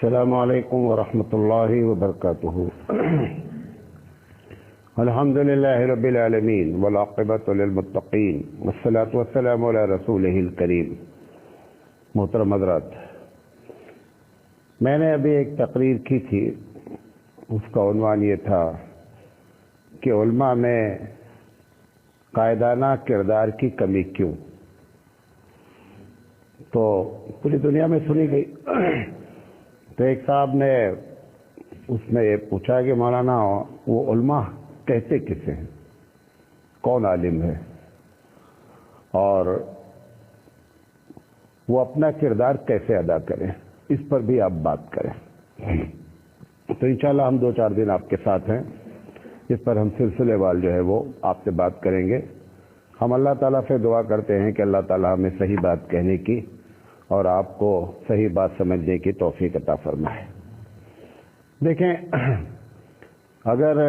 السلام علیکم ورحمۃ اللہ وبرکاتہ۔ الحمد للہ رب العالمین والعاقبۃ للمتقین والصلاۃ والسلام علی رسولہ الکریم۔ محترم حضرات، میں نے ابھی ایک تقریر کی تھی، اس کا عنوان یہ تھا کہ علماء میں قائدانہ کردار کی کمی کیوں؟ تو پوری دنیا میں سنی گئی۔ تو ایک صاحب نے اس میں یہ پوچھا کہ مولانا وہ علماء کہتے کسے ہیں، کون عالم ہے، اور وہ اپنا کردار کیسے ادا کریں، اس پر بھی آپ بات کریں۔ تو انشاءاللہ ہم 2-4 دن آپ کے ساتھ ہیں، اس پر ہم سلسلے وار جو ہے وہ آپ سے بات کریں گے۔ ہم اللہ تعالیٰ سے دعا کرتے ہیں کہ اللہ تعالیٰ ہمیں صحیح بات کہنے کی اور آپ کو صحیح بات سمجھنے کی توفیق عطا فرمائے۔ دیکھیں، اگر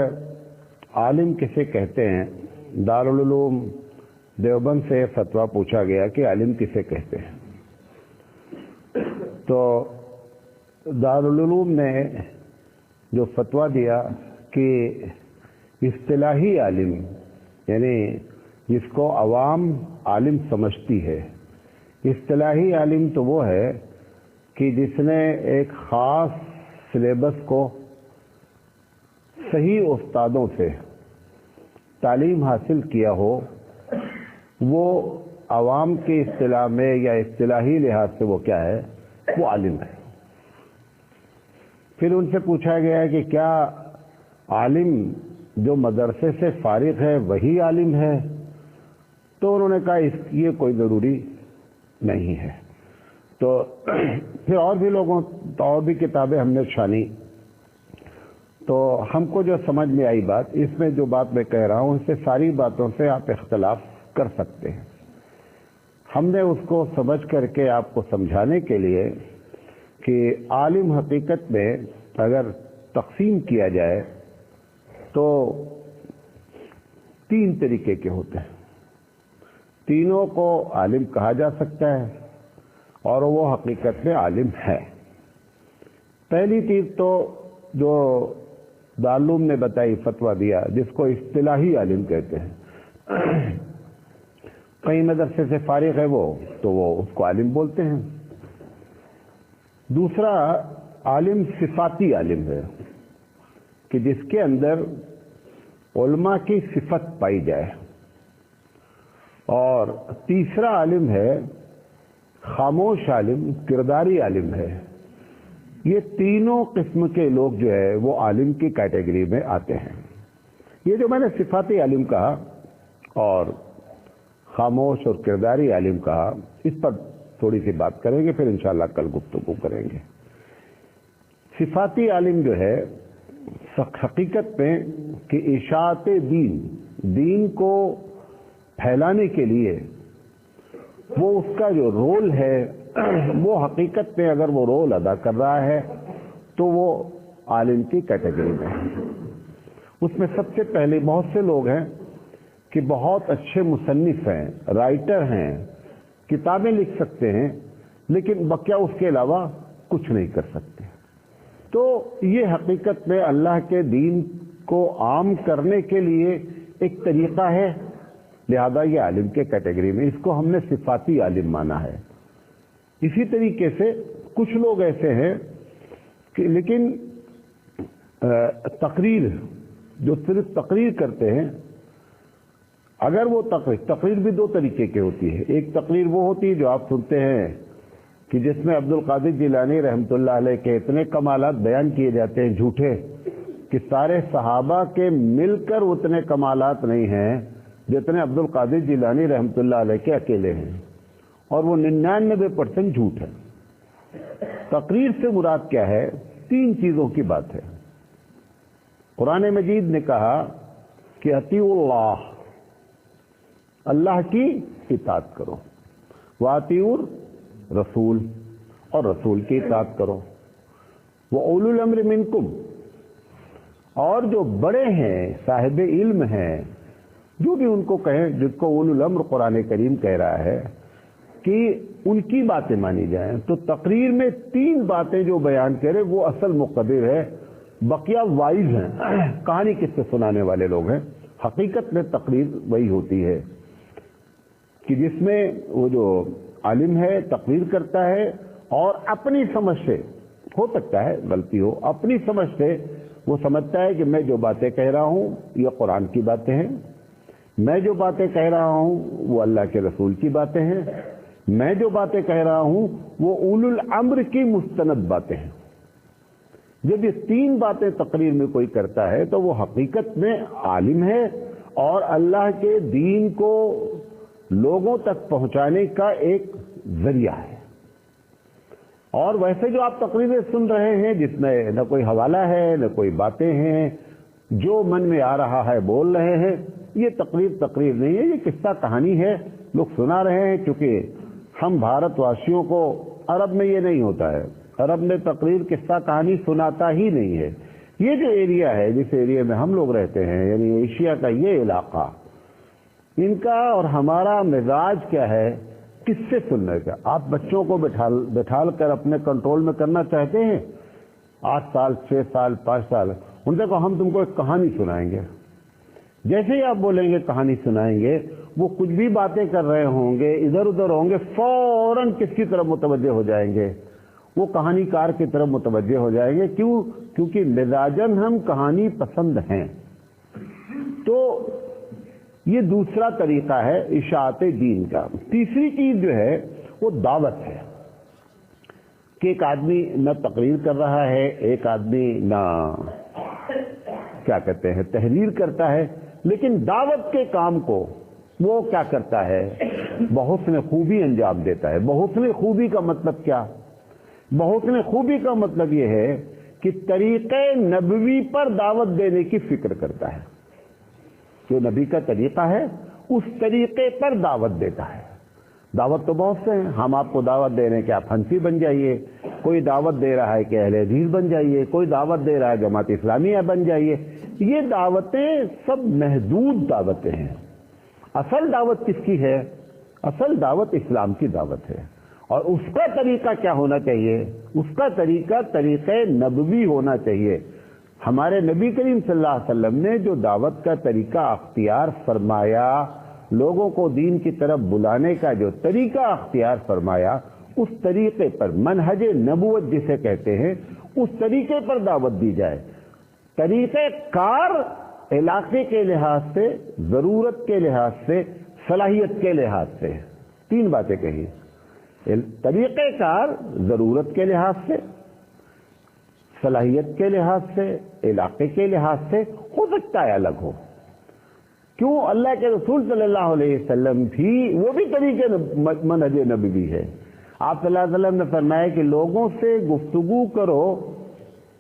عالم کسے کہتے ہیں، دارالعلوم دیوبند سے فتویٰ پوچھا گیا کہ عالم کسے کہتے ہیں، تو دارالعلوم نے جو فتویٰ دیا کہ اصطلاحی عالم، یعنی جس کو عوام عالم سمجھتی ہے، اصطلاحی عالم تو وہ ہے کہ جس نے ایک خاص سلیبس کو صحیح استادوں سے تعلیم حاصل کیا ہو، وہ عوام کی اصطلاح میں یا اصطلاحی لحاظ سے وہ کیا ہے، وہ عالم ہے۔ پھر ان سے پوچھا گیا ہے کہ کیا عالم جو مدرسے سے فارغ ہے وہی عالم ہے؟ تو انہوں نے کہا یہ کوئی ضروری نہیں ہے۔ تو پھر اور بھی لوگوں اور بھی کتابیں ہم نے چھانی، تو ہم کو جو سمجھ میں آئی بات، اس میں جو بات میں کہہ رہا ہوں، اس سے ساری باتوں سے آپ اختلاف کر سکتے ہیں۔ ہم نے اس کو سمجھ کر کے آپ کو سمجھانے کے لیے کہ عالم حقیقت میں اگر تقسیم کیا جائے تو 3 طریقے کے ہوتے ہیں۔ تینوں کو عالم کہا جا سکتا ہے اور وہ حقیقت میں عالم ہے۔ پہلی چیز تو جو دارالعلوم نے بتائی، فتویٰ دیا، جس کو اصطلاحی عالم کہتے ہیں، کئی مدرسے سے فارغ ہے وہ، تو وہ اس کو عالم بولتے ہیں۔ دوسرا عالم صفاتی عالم ہے کہ جس کے اندر علماء کی صفت پائی جائے۔ اور تیسرا عالم ہے خاموش عالم، کرداری عالم ہے۔ یہ تینوں قسم کے لوگ جو ہے وہ عالم کی کیٹیگری میں آتے ہیں۔ یہ جو میں نے صفاتی عالم کہا اور خاموش اور کرداری عالم کہا، اس پر تھوڑی سی بات کریں گے، پھر انشاءاللہ کل گفتگو کریں گے۔ صفاتی عالم جو ہے حقیقت میں کہ اشاعت دین کو پھیلانے کے لیے وہ اس کا جو رول ہے، وہ حقیقت میں اگر وہ رول ادا کر رہا ہے تو وہ عالم کی کیٹیگری میں ہے۔ اس میں سب سے پہلے بہت سے لوگ ہیں کہ بہت اچھے مصنف ہیں، رائٹر ہیں، کتابیں لکھ سکتے ہیں، لیکن کیا اس کے علاوہ کچھ نہیں کر سکتے۔ تو یہ حقیقت میں اللہ کے دین کو عام کرنے کے لیے ایک طریقہ ہے، لہذا یہ عالم کے کیٹیگری میں، اس کو ہم نے صفاتی عالم مانا ہے۔ اسی طریقے سے کچھ لوگ ایسے ہیں کہ لیکن تقریر، جو صرف تقریر کرتے ہیں، اگر وہ تقریر بھی 2 طریقے کی ہوتی ہے۔ ایک تقریر وہ ہوتی ہے جو آپ سنتے ہیں کہ جس میں عبد القادر جیلانی رحمۃ اللہ علیہ کے اتنے کمالات بیان کیے جاتے ہیں جھوٹے، کہ سارے صحابہ کے مل کر اتنے کمالات نہیں ہیں جتنے عبد القادر جیلانی رحمۃ اللہ علیہ کے اکیلے ہیں، اور وہ 99% جھوٹ ہے۔ تقریر سے مراد کیا ہے؟ 3 چیزوں کی بات ہے۔ قرآن مجید نے کہا کہ اطیعوا اللہ، اللہ کی اطاعت کرو، واطیعوا رسول، اور رسول کی اطاعت کرو، وَأُولُو الْأَمْرِ مِنْكُمْ، اور جو بڑے ہیں، صاحب علم ہیں، جو بھی ان کو کہیں، جس کو اولو الامر قرآن کریم کہہ رہا ہے، کہ ان کی باتیں مانی جائیں. تو تقریر میں 3 باتیں جو بیان کرے وہ اصل مقرر ہے، بقیہ وائز ہیں، کہانی کس سے سنانے والے لوگ ہیں. حقیقت میں تقریر وہی ہوتی ہے کہ جس میں وہ جو عالم ہے تقریر کرتا ہے اور اپنی سمجھ سے، ہو سکتا ہے غلطی ہو، اپنی سمجھ سے وہ سمجھتا ہے کہ میں جو باتیں کہہ رہا ہوں یہ قرآن کی باتیں ہیں، میں جو باتیں کہہ رہا ہوں وہ اللہ کے رسول کی باتیں ہیں، میں جو باتیں کہہ رہا ہوں وہ اولو الامر کی مستند باتیں ہیں. جب یہ 3 باتیں تقریر میں کوئی کرتا ہے تو وہ حقیقت میں عالم ہے اور اللہ کے دین کو لوگوں تک پہنچانے کا ایک ذریعہ ہے. اور ویسے جو آپ تقریریں سن رہے ہیں جس میں نہ کوئی حوالہ ہے نہ کوئی باتیں ہیں، جو من میں آ رہا ہے بول رہے ہیں، یہ تقریر نہیں ہے، یہ قصہ کہانی ہے، لوگ سنا رہے ہیں. کیونکہ ہم بھارت واسیوں کو عرب میں یہ نہیں ہوتا ہے، عرب میں تقریر قصہ کہانی سناتا ہی نہیں ہے. یہ جو ایریا ہے جس ایریا میں ہم لوگ رہتے ہیں، یعنی ایشیا کا یہ علاقہ، ان کا اور ہمارا مزاج کیا ہے کس سے سننے کا. آپ بچوں کو بٹھال کر اپنے کنٹرول میں کرنا چاہتے ہیں، 8 سال 6 سال 5 سال، ان سے کہو ہم تم کو ایک کہانی سنائیں گے. جیسے ہی آپ بولیں گے کہانی سنائیں گے، وہ کچھ بھی باتیں کر رہے ہوں گے، ادھر ادھر ہوں گے، فوراً کس کی طرف متوجہ ہو جائیں گے؟ وہ کہانی کار کی طرف متوجہ ہو جائیں گے. کیوں؟ کیونکہ مزاجن ہم کہانی پسند ہیں. تو یہ دوسرا طریقہ ہے اشاعت دین کا. تیسری چیز جو ہے وہ دعوت ہے کہ ایک آدمی نہ تقریر کر رہا ہے، ایک آدمی نہ کیا کہتے ہیں تحریر کرتا ہے، لیکن دعوت کے کام کو وہ کیا کرتا ہے؟ بحسن خوبی انجام دیتا ہے. بحسن خوبی کا مطلب کیا؟ بحسن خوبی کا مطلب یہ ہے کہ طریقہ نبوی پر دعوت دینے کی فکر کرتا ہے. جو نبی کا طریقہ ہے اس طریقے پر دعوت دیتا ہے. دعوت تو بہت سے ہیں، ہم آپ کو دعوت دے رہے ہیں کہ آپ حنفی بن جائیے، کوئی دعوت دے رہا ہے کہ اہل حدیث بن جائیے، کوئی دعوت دے رہا ہے جماعت اسلامیہ بن جائیے. یہ دعوتیں سب محدود دعوتیں ہیں. اصل دعوت کس کی ہے؟ اصل دعوت اسلام کی دعوت ہے. اور اس کا طریقہ کیا ہونا چاہیے؟ اس کا طریقہ نبوی ہونا چاہیے. ہمارے نبی کریم صلی اللہ علیہ وسلم نے جو دعوت کا طریقہ اختیار فرمایا، لوگوں کو دین کی طرف بلانے کا جو طریقہ اختیار فرمایا، اس طریقے پر منہج نبوت جسے کہتے ہیں، اس طریقے پر دعوت دی جائے. طریقہ کار علاقے کے لحاظ سے، ضرورت کے لحاظ سے، صلاحیت کے لحاظ سے. 3 باتیں کہی. طریقہ کار ضرورت کے لحاظ سے، صلاحیت کے لحاظ سے، علاقے کے لحاظ سے، ہو سکتا ہے الگ ہو. کیوں؟ اللہ کے رسول صلی اللہ علیہ وسلم بھی وہ بھی طریقے منہج نبوی ہے. آپ صلی اللہ علیہ وسلم نے فرمایا کہ لوگوں سے گفتگو کرو،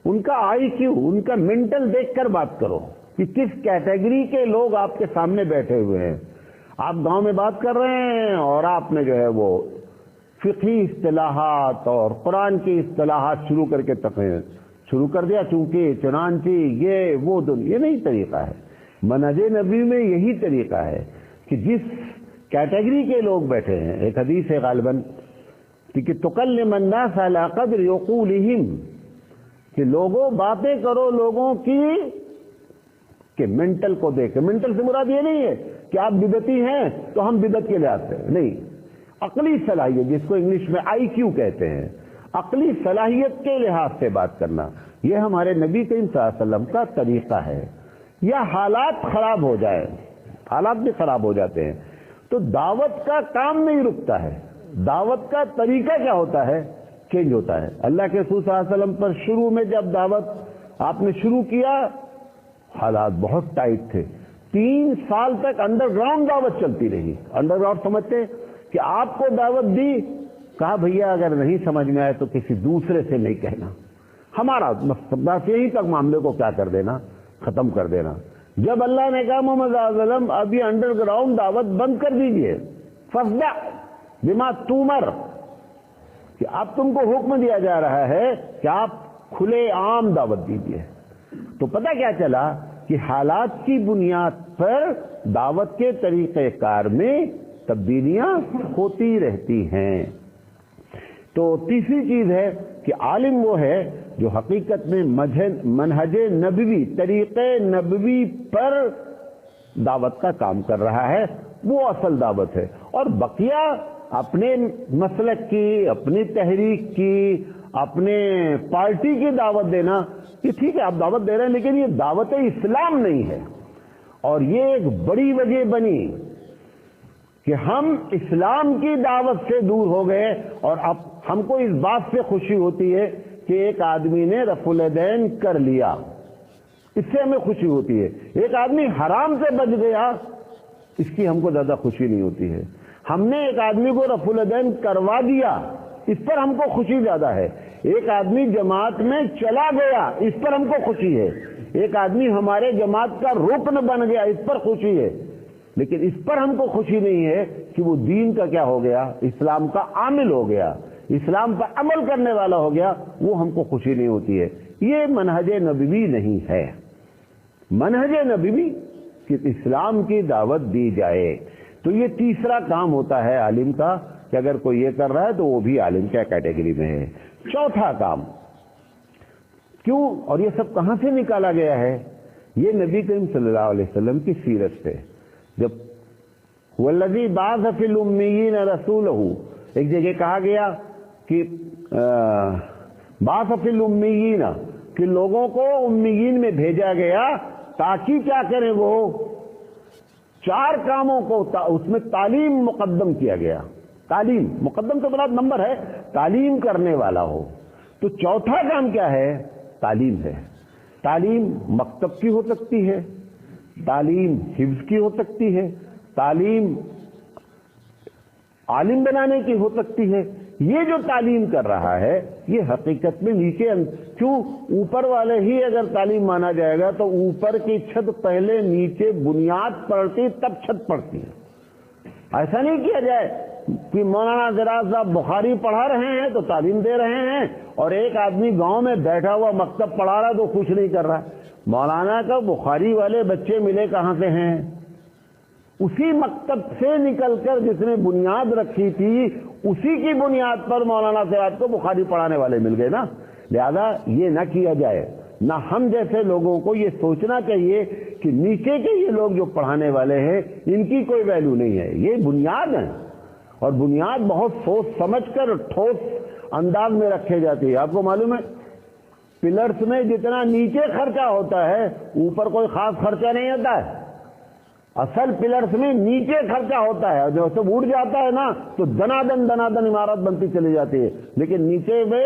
ان کا آئی کیو، ان کا مینٹل دیکھ کر بات کرو کہ کس کیٹیگری کے لوگ آپ کے سامنے بیٹھے ہوئے ہیں. آپ گاؤں میں بات کر رہے ہیں اور آپ نے جو ہے وہ فقہی اصطلاحات اور قرآن کی اصطلاحات شروع کر کے تقریر شروع کر دیا، چونکہ چنانچہ یہ وہ یہ نہیں طریقہ ہے. منہج نبی میں یہی طریقہ ہے کہ جس کیٹیگری کے لوگ بیٹھے ہیں، ایک حدیث ہے غالباً کہ تکلم الناس علی قدر عقولہم، کہ لوگوں باتیں کرو لوگوں کی کہ منٹل کو دیکھ. منٹل سے مراد یہ نہیں ہے کہ آپ بدعتی ہیں تو ہم بدعت کے لحاظ سے نہیں. عقلی صلاحیت جس کو انگلش میں آئی کیو کہتے ہیں، عقلی صلاحیت کے لحاظ سے بات کرنا، یہ ہمارے نبی کریم صلی اللہ علیہ وسلم کا طریقہ ہے. یا حالات خراب ہو جائے، حالات بھی خراب ہو جاتے ہیں تو دعوت کا کام نہیں رکتا ہے. دعوت کا طریقہ کیا ہوتا ہے؟ چینج ہوتا ہے. اللہ کے رسول صلی اللہ علیہ وسلم پر شروع میں جب دعوت آپ نے شروع کیا، حالات بہت ٹائٹ تھے. 3 سال تک انڈر گراؤنڈ دعوت چلتی رہی. انڈر گراؤنڈ سمجھتے کہ آپ کو دعوت دی، کہا بھیا اگر نہیں سمجھ میں آئے تو کسی دوسرے سے نہیں کہنا، ہمارا بس یہیں تک معاملے کو کیا کر دینا، ختم کر دینا. جب اللہ نے کہا محمد صلی اللہ علیہ وسلم اب یہ انڈر گراؤنڈ دعوت بند کر دیجئے، فاصدع بما تؤمر، کہ اب تم کو حکم دیا جا رہا ہے کہ آپ کھلے عام دعوت دیجئے. تو پتہ کیا چلا کہ حالات کی بنیاد پر دعوت کے طریقہ کار میں تبدیلیاں ہوتی رہتی ہیں۔ تو تیسری چیز ہے کہ عالم وہ ہے جو حقیقت میں منہج نبوی، طریقے نبوی پر دعوت کا کام کر رہا ہے، وہ اصل دعوت ہے۔ اور بقیہ اپنے مسلک کی، اپنی تحریک کی، اپنے پارٹی کی دعوت دینا، یہ ٹھیک ہے آپ دعوت دے رہے ہیں، لیکن یہ دعوت اسلام نہیں ہے۔ اور یہ ایک بڑی وجہ بنی کہ ہم اسلام کی دعوت سے دور ہو گئے، اور اب ہم کو اس بات سے خوشی ہوتی ہے کہ ایک آدمی نے رفع الیدین کر لیا، اس سے ہمیں خوشی ہوتی ہے۔ ایک آدمی حرام سے بچ گیا، اس کی ہم کو زیادہ خوشی نہیں ہوتی ہے۔ ہم نے ایک آدمی کو رفع الیدین کروا دیا، اس پر ہم کو خوشی زیادہ ہے۔ ایک آدمی جماعت میں چلا گیا، اس پر ہم کو خوشی ہے۔ ایک آدمی ہمارے جماعت کا رکن بن گیا، اس پر خوشی ہے۔ لیکن اس پر ہم کو خوشی نہیں ہے کہ وہ دین کا کیا ہو گیا، اسلام کا عامل ہو گیا، اسلام پر عمل کرنے والا ہو گیا، وہ ہم کو خوشی نہیں ہوتی ہے۔ یہ منہج نبوی نہیں ہے۔ منہج نبوی کہ اسلام کی دعوت دی جائے۔ تو یہ تیسرا کام ہوتا ہے عالم کا کہ اگر کوئی یہ کر رہا ہے تو وہ بھی عالم کیا کیٹیگری میں ہے۔ چوتھا کام کیوں، اور یہ سب کہاں سے نکالا گیا ہے؟ یہ نبی کریم صلی اللہ علیہ وسلم کی سیرت سے۔ جب والذی بعث فی الامیین رسولہ، ایک جگہ کہا گیا کہ بعث فی الامیین، کہ لوگوں کو امیین میں بھیجا گیا تاکہ کیا کریں، وہ چار کاموں کو، اس میں تعلیم مقدم کیا گیا۔ تعلیم مقدم تو بڑا نمبر ہے، تعلیم کرنے والا ہو۔ تو چوتھا کام کیا ہے؟ تعلیم ہے۔ تعلیم مکتب کی ہو سکتی ہے، تعلیم حفظ کی ہو سکتی ہے، تعلیم عالم بنانے کی ہو سکتی ہے۔ یہ جو تعلیم کر رہا ہے یہ حقیقت میں نیچے، کیوں اوپر والے ہی اگر تعلیم مانا جائے گا تو اوپر کی چھت پہلے نیچے بنیاد پڑتی تب چھت پڑتی ہے۔ ایسا نہیں کیا جائے کہ مولانا زراعت صاحب بخاری پڑھا رہے ہیں تو تعلیم دے رہے ہیں، اور ایک آدمی گاؤں میں بیٹھا ہوا مکتب پڑھا رہا تو کچھ نہیں کر رہا۔ مولانا کا بخاری والے بچے ملے کہاں سے ہیں؟ اسی مکتب سے نکل کر جس نے بنیاد رکھی تھی، اسی کی بنیاد پر مولانا زراعت کو بخاری پڑھانے والے مل گئے نا۔ لہذا یہ نہ کیا جائے، نہ ہم جیسے لوگوں کو یہ سوچنا چاہیے کہ نیچے کے یہ لوگ جو پڑھانے والے ہیں ان کی کوئی ویلیو نہیں ہے۔ یہ بنیاد ہے، اور بنیاد بہت سوچ سمجھ کر ٹھوس انداز میں رکھے جاتی ہے۔ آپ کو معلوم ہے پلرس میں جتنا نیچے خرچہ ہوتا ہے اوپر کوئی خاص خرچہ نہیں ہوتا ہے۔ اصل پلرس میں نیچے خرچہ ہوتا ہے، اور جو سب اڑ جاتا ہے نا تو دنادن عمارت بنتی چلی جاتی ہے، لیکن نیچے میں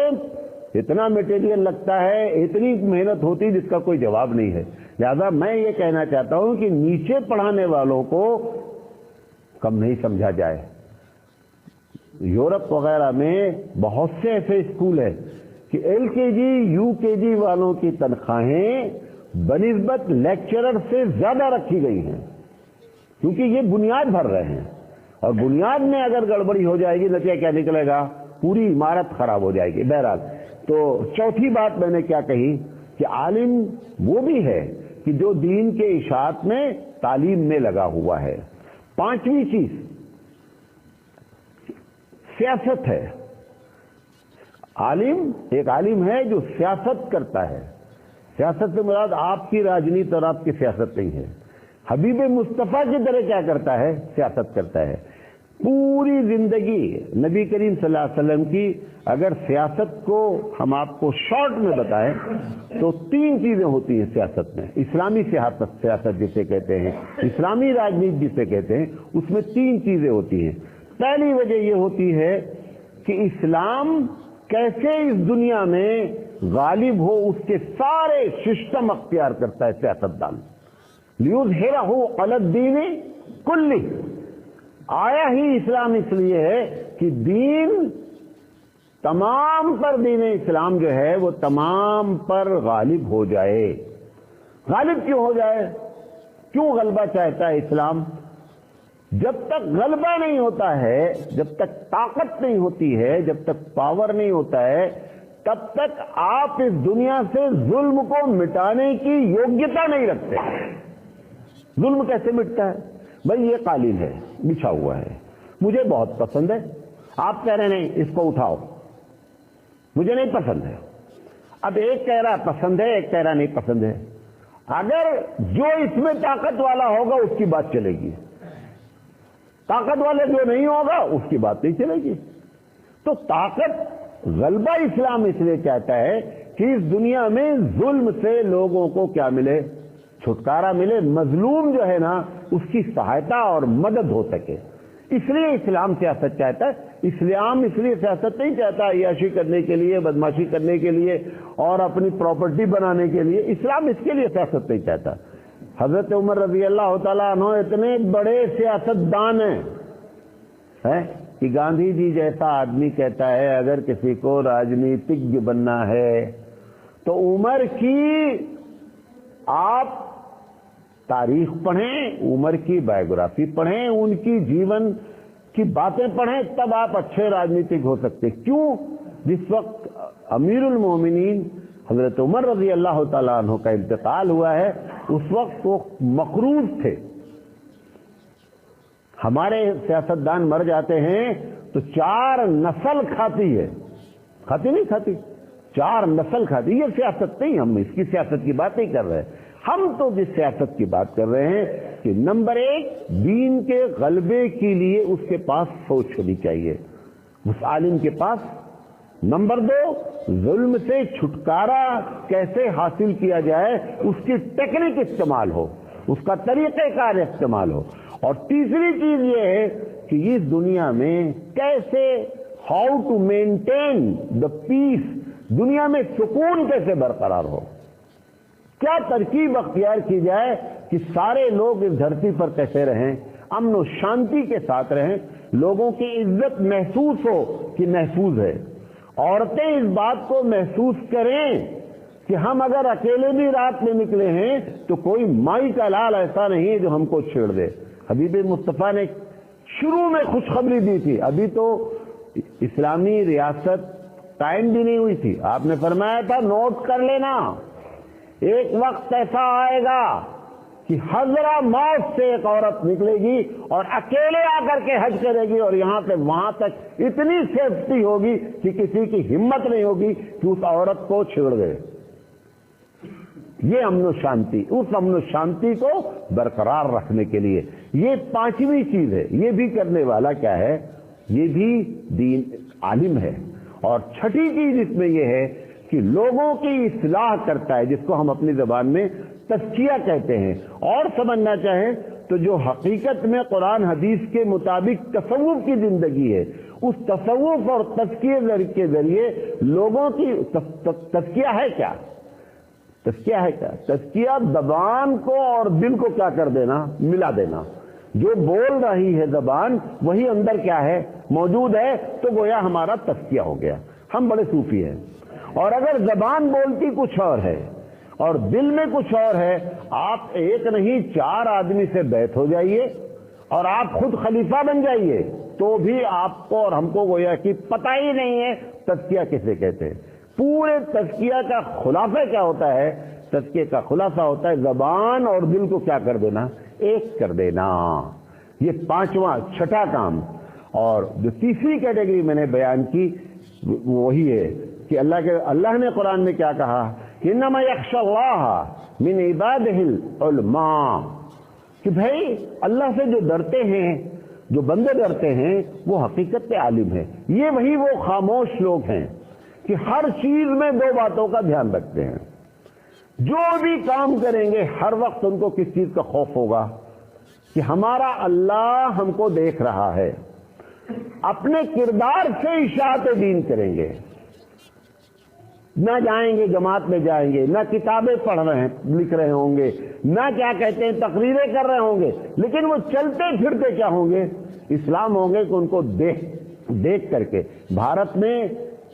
اتنا میٹیریل لگتا ہے، اتنی محنت ہوتی ہے جس کا کوئی جواب نہیں ہے۔ لہذا میں یہ کہنا چاہتا ہوں کہ نیچے پڑھانے والوں کو کم نہیں سمجھا جائے۔ یورپ وغیرہ میں بہت سے ایسے اسکول ہیں کہ ایل کے جی یو کے جی والوں کی تنخواہیں بنسبت لیکچرر سے زیادہ رکھی گئی ہیں، کیونکہ یہ بنیاد بھر رہے ہیں، اور بنیاد میں اگر گڑبڑی ہو جائے گی نتیجہ کیا نکلے گا؟ پوری عمارت خراب ہو جائے گی۔ بہرحال تو چوتھی بات میں نے کیا کہی کہ عالم وہ بھی ہے کہ جو دین کے اشاعت میں تعلیم میں لگا ہوا ہے۔ پانچویں چیز سیاست ہے۔ عالم ایک عالم ہے جو سیاست کرتا ہے۔ سیاست سے مراد آپ کی راجنیت اور آپ کی سیاست نہیں ہے۔ حبیب مصطفیٰ کی طرح کیا کرتا ہے؟ سیاست کرتا ہے۔ پوری زندگی نبی کریم صلی اللہ علیہ وسلم کی اگر سیاست کو ہم آپ کو شارٹ میں بتائیں تو تین چیزیں ہوتی ہیں سیاست میں۔ اسلامی سیاست جسے کہتے ہیں، اسلامی راجنیت جسے کہتے ہیں، اس میں تین چیزیں ہوتی ہیں۔ پہلی وجہ یہ ہوتی ہے کہ اسلام کیسے اس دنیا میں غالب ہو، اس کے سارے سسٹم اختیار کرتا ہے سیاستدان۔ لِيُظْهِرَهُ عَلَى الدِّينِ كُلِّهِ، آیا ہی اسلام اس لیے ہے کہ دین تمام پر، دین اسلام جو ہے وہ تمام پر غالب ہو جائے۔ غالب کیوں ہو جائے؟ کیوں غلبہ چاہتا ہے اسلام؟ جب تک غلبہ نہیں ہوتا ہے، جب تک طاقت نہیں ہوتی ہے، جب تک پاور نہیں ہوتا ہے، تب تک آپ اس دنیا سے ظلم کو مٹانے کی یوگیتا نہیں رکھتے۔ ظلم کیسے مٹتا ہے؟ بھائی یہ قالین ہے، بچھا ہوا ہے، مجھے بہت پسند ہے، آپ کہہ رہے نہیں اس کو اٹھاؤ، مجھے نہیں پسند ہے۔ اب ایک کہہ رہا پسند ہے، ایک کہہ رہا نہیں پسند ہے۔ اگر جو اس میں طاقت والا ہوگا اس کی بات چلے گی، طاقت والے جو نہیں ہوگا اس کی بات نہیں چلے گی۔ تو طاقت غلبہ اسلام اس لیے چاہتا ہے کہ اس دنیا میں ظلم سے لوگوں کو کیا ملے، چھٹکارا ملے، مظلوم جو ہے نا اس کی سہایتا اور مدد ہو سکے۔ اس لیے اسلام سیاست چاہتا ہے۔ اسلام اس لیے سیاست نہیں چاہتا عیاشی کرنے کے لیے، بدماشی کرنے کے لیے اور اپنی پراپرٹی بنانے کے لیے، اسلام اس کے لیے سیاست نہیں چاہتا۔ حضرت عمر رضی اللہ تعالیٰ عنہ اتنے بڑے سیاست دان ہیں کہ گاندھی جی جیسا آدمی کہتا ہے اگر کسی کو راجنیتج بننا ہے تو عمر کی آپ تاریخ پڑھیں، عمر کی بایوگرافی پڑھیں، ان کی جیون کی باتیں پڑھیں، تب آپ اچھے راجنیتک ہو سکتے۔ کیوں؟ جس وقت امیر المومنین حضرت عمر رضی اللہ تعالیٰ عنہ کا انتقال ہوا ہے اس وقت وہ مقروض تھے۔ ہمارے سیاستدان مر جاتے ہیں تو 4 نسل کھاتی ہے، کھاتی نہیں کھاتی، 4 نسل کھاتی۔ یہ سیاست نہیں، ہم اس کی سیاست کی بات نہیں کر رہے، ہم تو جس سیاست کی بات کر رہے ہیں کہ نمبر 1 دین کے غلبے کے لیے اس کے پاس سوچ ہونی چاہیے اس عالم کے پاس۔ نمبر 2 ظلم سے چھٹکارا کیسے حاصل کیا جائے اس کی ٹیکنک استعمال ہو، اس کا طریقہ کار استعمال ہو۔ اور تیسری چیز یہ ہے کہ اس دنیا میں کیسے ہاؤ ٹو مینٹین دا پیس، دنیا میں سکون کیسے برقرار ہو، کیا ترکیب اختیار کی جائے کہ سارے لوگ اس دھرتی پر کیسے رہیں، امن و شانتی کے ساتھ رہیں، لوگوں کی عزت محسوس ہو کہ محفوظ ہے، عورتیں اس بات کو محسوس کریں کہ ہم اگر اکیلے بھی رات میں نکلے ہیں تو کوئی مائی کا لال ایسا نہیں ہے جو ہم کو چھیڑ دے۔ حبیب مصطفیٰ نے شروع میں خوشخبری دی تھی، ابھی تو اسلامی ریاست قائم بھی نہیں ہوئی تھی، آپ نے فرمایا تھا نوٹ کر لینا، ایک وقت ایسا آئے گا کہ حضرہ موت سے ایک عورت نکلے گی اور اکیلے آ کر کے حج کرے گی اور یہاں سے وہاں تک اتنی سیفٹی ہوگی کہ کسی کی ہمت نہیں ہوگی کہ اس عورت کو چھیڑ دے۔ یہ امن و شانتی، اس امن و شانتی کو برقرار رکھنے کے لیے یہ 5ویں چیز ہے۔ یہ بھی کرنے والا کیا ہے؟ یہ بھی دین عالم ہے۔ اور 6ٹھی چیز اس میں یہ ہے کہ لوگوں کی اصلاح کرتا ہے، جس کو ہم اپنی زبان میں تزکیہ کہتے ہیں۔ اور سمجھنا چاہیں تو جو حقیقت میں قرآن حدیث کے مطابق تصوف کی زندگی ہے، اس تصوف اور تزکیے کے ذریعے لوگوں کی تزکیہ ہے کیا؟ تزکیہ ہے کیا؟ تزکیہ زبان کو اور دل کو کیا کر دینا، ملا دینا۔ جو بول رہی ہے زبان وہی اندر کیا ہے، موجود ہے، تو گویا ہمارا تزکیہ ہو گیا۔ ہم بڑے صوفی ہیں، اور اگر زبان بولتی کچھ اور ہے اور دل میں کچھ اور ہے، آپ ایک نہیں 4 آدمی سے بیعت ہو جائیے اور آپ خود خلیفہ بن جائیے تو بھی آپ کو اور ہم کو گویا کہ پتہ ہی نہیں ہے تزکیہ کسے کہتے ہیں۔ پورے تزکیہ کا خلاصہ کیا ہوتا ہے؟ تزکیہ کا خلاصہ ہوتا ہے زبان اور دل کو کیا کر دینا، ایک کر دینا۔ یہ 5واں 6ٹھا کام۔ اور جو تیسری کیٹیگری میں نے بیان کی وہی ہے کہ اللہ نے قرآن میں کیا کہا، انما یخشی اللہ من عبادہ العلماء، کہ بھائی اللہ سے جو ڈرتے ہیں، جو بندے ڈرتے ہیں، وہ حقیقت میں عالم ہے۔ یہ وہی وہ خاموش لوگ ہیں کہ ہر چیز میں 2 باتوں کا دھیان رکھتے ہیں، جو بھی کام کریں گے ہر وقت ان کو کس چیز کا خوف ہوگا کہ ہمارا اللہ ہم کو دیکھ رہا ہے۔ اپنے کردار سے اشاعت دین کریں گے، نہ جائیں گے جماعت میں جائیں گے، نہ کتابیں پڑھ رہے ہیں لکھ رہے ہوں گے، نہ کیا کہتے ہیں تقریریں کر رہے ہوں گے، لیکن وہ چلتے پھرتے کیا ہوں گے، اسلام ہوں گے کہ ان کو دیکھ کر کے۔ بھارت میں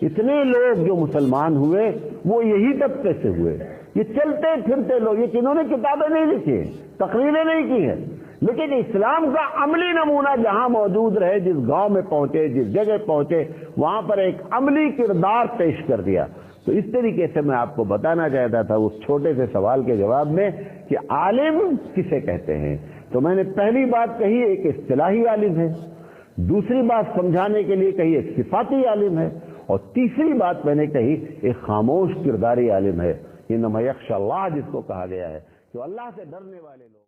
اتنے لوگ جو مسلمان ہوئے وہ یہی طبقے سے ہوئے، یہ چلتے پھرتے لوگ، یہ کنہوں نے کتابیں نہیں لکھی ہیں، تقریریں نہیں کی ہیں، لیکن اسلام کا عملی نمونہ جہاں موجود رہے، جس گاؤں میں پہنچے، جس جگہ پہنچے، وہاں پر ایک عملی کردار پیش کر دیا۔ تو اس طریقے سے میں آپ کو بتانا چاہتا تھا اس چھوٹے سے سوال کے جواب میں کہ عالم کسے کہتے ہیں۔ تو میں نے پہلی بات کہی ایک اصطلاحی عالم ہے، دوسری بات سمجھانے کے لیے کہی ایک صفاتی عالم ہے، اور تیسری بات میں نے کہی ایک خاموش کرداری عالم ہے۔ انما یخشی اللہ جس کو کہا گیا ہے، جو اللہ سے ڈرنے والے لوگ